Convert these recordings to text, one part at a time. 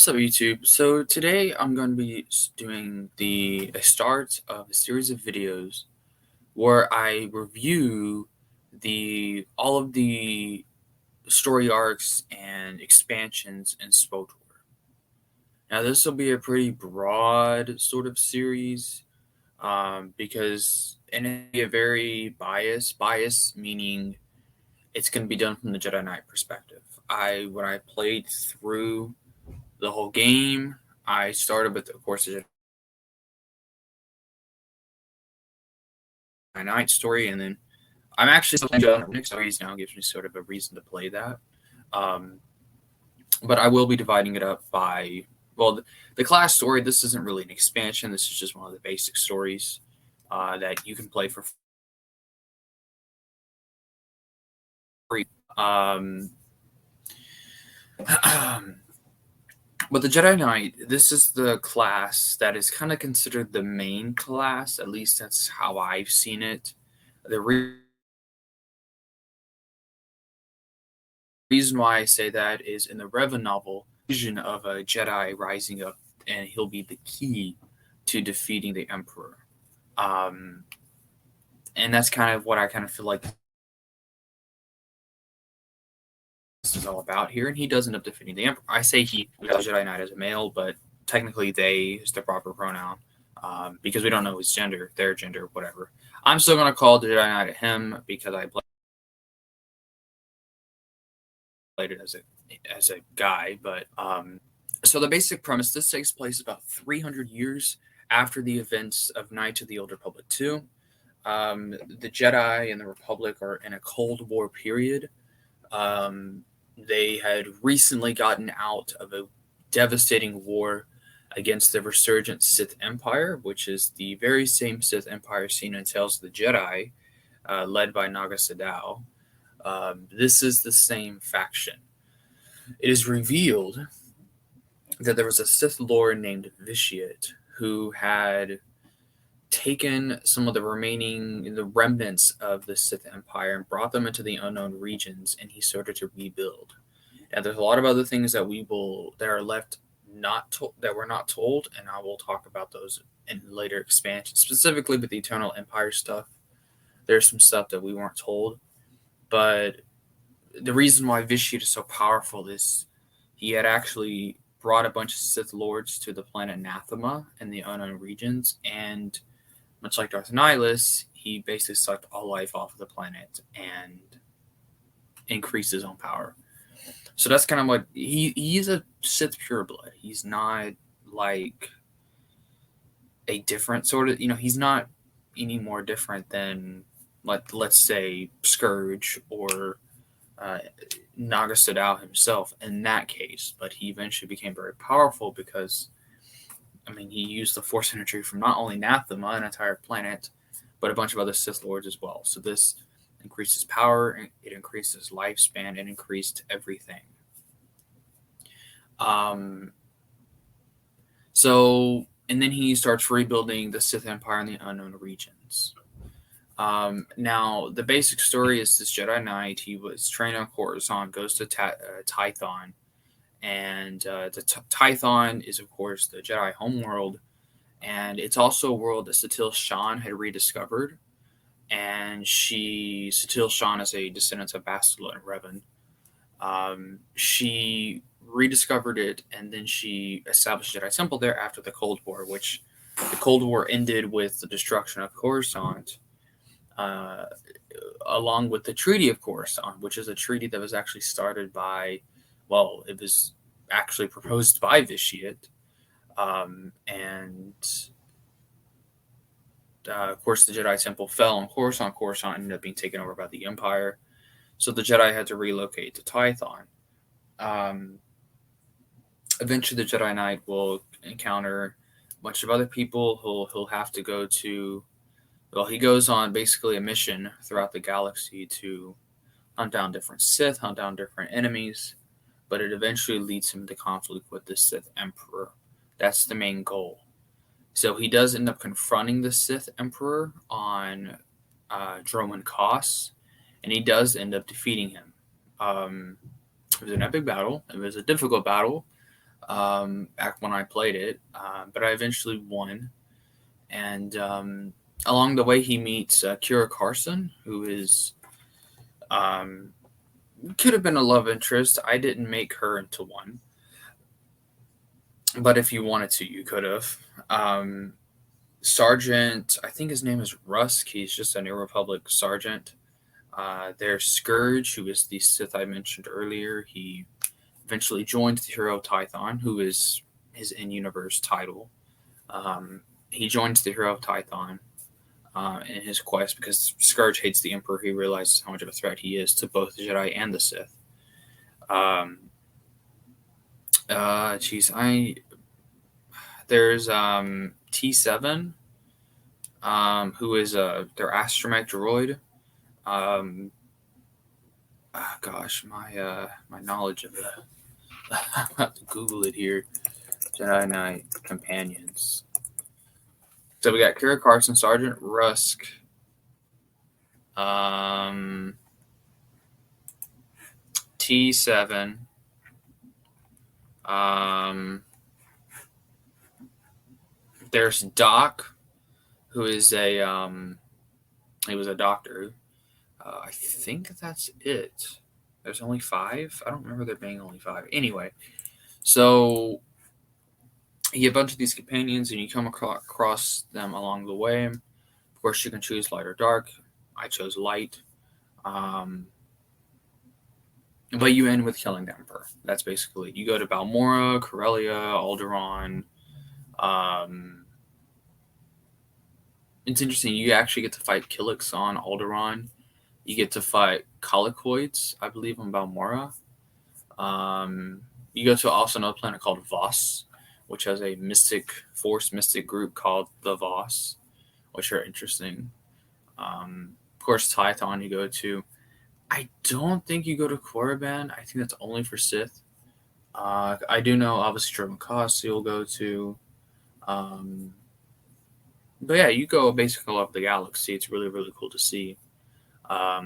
What's up, YouTube? So today I'm going to be doing a start of a series of videos where I review the all of the story arcs and expansions in SWTOR. Now this will be a pretty broad sort of series because and it'll be a very bias meaning it's going to be done from the Jedi Knight perspective. When I played through the whole game, I started with, of course, the Jedi Knight story, and then I'm actually still playing Jedi Knight stories now. Gives me sort of a reason to play that. Um, but I will be dividing it up by the class story. This isn't really an expansion. This is just one of the basic stories that you can play for free. But the Jedi Knight, this is the class that is kind of considered the main class. At least that's how I've seen it. The reason why I say that is in the Revan novel, vision of a Jedi rising up, and he'll be the key to defeating the Emperor. And that's kind of what I kind of feel like this is all about here. And he does end up defeating the Emperor. I say he, the Jedi Knight as a male, but technically they is the proper pronoun because we don't know his gender, their gender, whatever. I'm still going to call the Jedi Knight a him because I played it as a guy, but so the basic premise, this takes place about 300 years after the events of Knights of the Old Republic 2. The Jedi and the Republic are in a Cold War period. They had recently gotten out of a devastating war against the resurgent Sith Empire, which is the very same Sith Empire seen in Tales of the Jedi, led by Naga Sadow. This is the same faction. It is revealed that there was a Sith Lord named Vitiate who had taken some of the remnants of the Sith Empire and brought them into the unknown regions, and he started to rebuild. Now, there's a lot of other things that are left that we're not told, and I will talk about those in later expansions, specifically with the Eternal Empire stuff. There's some stuff that we weren't told, but the reason why Vitiate is so powerful is he had actually brought a bunch of Sith Lords to the planet Nathema in the unknown regions, and much like Darth Nihilus, he basically sucked all life off of the planet and increased his own power. So that's kind of what he's a Sith pureblood. He's not like a different sort of, he's not any more different than, like, let's say, Scourge or Naga Sadow himself in that case. But he eventually became very powerful because, he used the Force energy from not only Nathema, an entire planet, but a bunch of other Sith Lords as well. So this increased his power, it increased his lifespan, it increased everything. And then he starts rebuilding the Sith Empire in the unknown regions. Now, the basic story is this Jedi Knight. He was trained on Coruscant, goes to Tython, and the Tython is, of course, the Jedi homeworld, and it's also a world that Satil Shan had rediscovered. And Satil Shan is a descendant of Bastila and Revan. She rediscovered it, and then she established a Jedi Temple there after the Cold War, which the Cold War ended with the destruction of Coruscant, along with the Treaty of Coruscant, which is a treaty that was actually started by, it was actually proposed by Vitiate, of course, the Jedi Temple fell on Coruscant. Coruscant ended up being taken over by the Empire, so the Jedi had to relocate to Tython. Eventually, the Jedi Knight will encounter a bunch of other people. He'll have to go to. He goes on basically a mission throughout the galaxy to hunt down different Sith, hunt down different enemies, but it eventually leads him to conflict with the Sith Emperor. That's the main goal. So he does end up confronting the Sith Emperor on Droman Kos, and he does end up defeating him. It was an epic battle. It was a difficult battle. back when I played it, but I eventually won. And along the way, he meets Kira Carson, who is could have been a love interest. I didn't make her into one, but if you wanted to, you could have. Sergeant, I think his name is Rusk. He's just a New Republic sergeant. There's Scourge, who is the Sith I mentioned earlier. He eventually joined the Hero of Tython, who is his in-universe title. He joins the Hero of Tython in his quest because Scourge hates the Emperor. He realizes how much of a threat he is to both the Jedi and the Sith. There's T7, who is their astromech droid. My knowledge of that. I'm about to Google it here. Jedi Knight companions. So we got Kira Carson, Sergeant Rusk, T7, there's Doc, who is he was a doctor. I think that's it. There's only 5. I don't remember there being only 5. Anyway, so you get a bunch of these companions, and you come across them along the way. Of course, you can choose light or dark. I chose light. But you end with killing the Emperor. That's basically it. You go to Balmora, Corellia, Alderaan. It's interesting. You actually get to fight Killix on Alderaan. You get to fight Colicoids, I believe, on Balmora. You go to also another planet called Voss, which has a mystic group called the Voss, which are interesting. Of course, Tython you go to. I don't think you go to Korriban. I think that's only for Sith. I do know, obviously, Droma Koss you'll go to. But yeah, you go basically all over the galaxy. It's really, really cool to see. But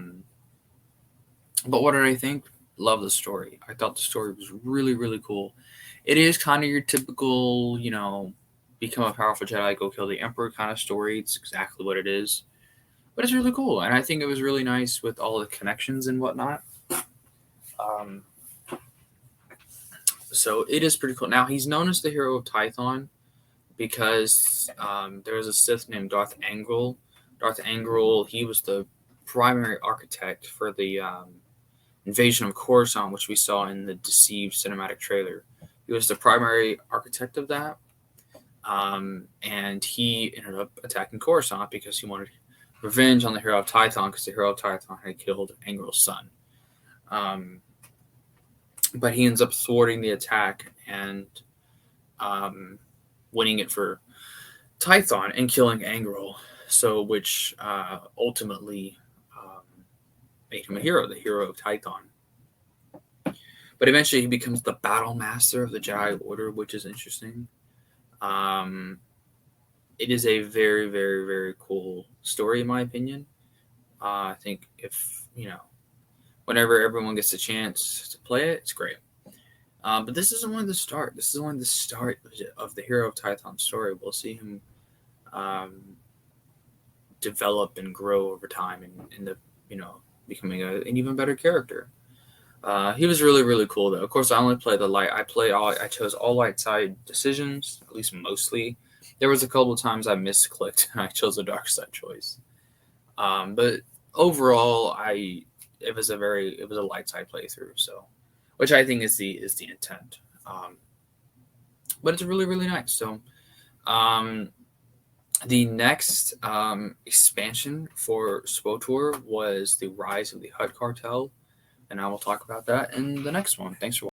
what did I think? Love the story. I thought the story was really, really cool. It is kind of your typical, become a powerful Jedi, go kill the Emperor kind of story. It's exactly what it is. But it's really cool. And I think it was really nice with all the connections and whatnot. So it is pretty cool. Now, he's known as the Hero of Tython because there was a Sith named Darth Angral. Darth Angral, he was the primary architect for the invasion of Coruscant, which we saw in the Deceived cinematic trailer. He was the primary architect of that, and he ended up attacking Coruscant because he wanted revenge on the Hero of Tython because the Hero of Tython had killed Angral's son. But he ends up thwarting the attack and winning it for Tython and killing Angral, which ultimately made him a hero, the Hero of Tython. But eventually he becomes the Battle Master of the Jedi Order, which is interesting. It is a very, very, very cool story, in my opinion. I think whenever everyone gets a chance to play it, it's great. But this isn't one of the start. This is one of the start of the Hero of Tython story. We'll see him develop and grow over time and becoming an even better character. He was really, really cool, though. Of course, I only play the light. I chose all light side decisions, at least mostly. There was a couple of times I misclicked and I chose a dark side choice. But overall, it was a light side playthrough. So, which I think is the intent. But it's really, really nice. So, the next expansion for SWTOR was the Rise of the Hutt Cartel, and I will talk about that in the next one. Thanks for watching.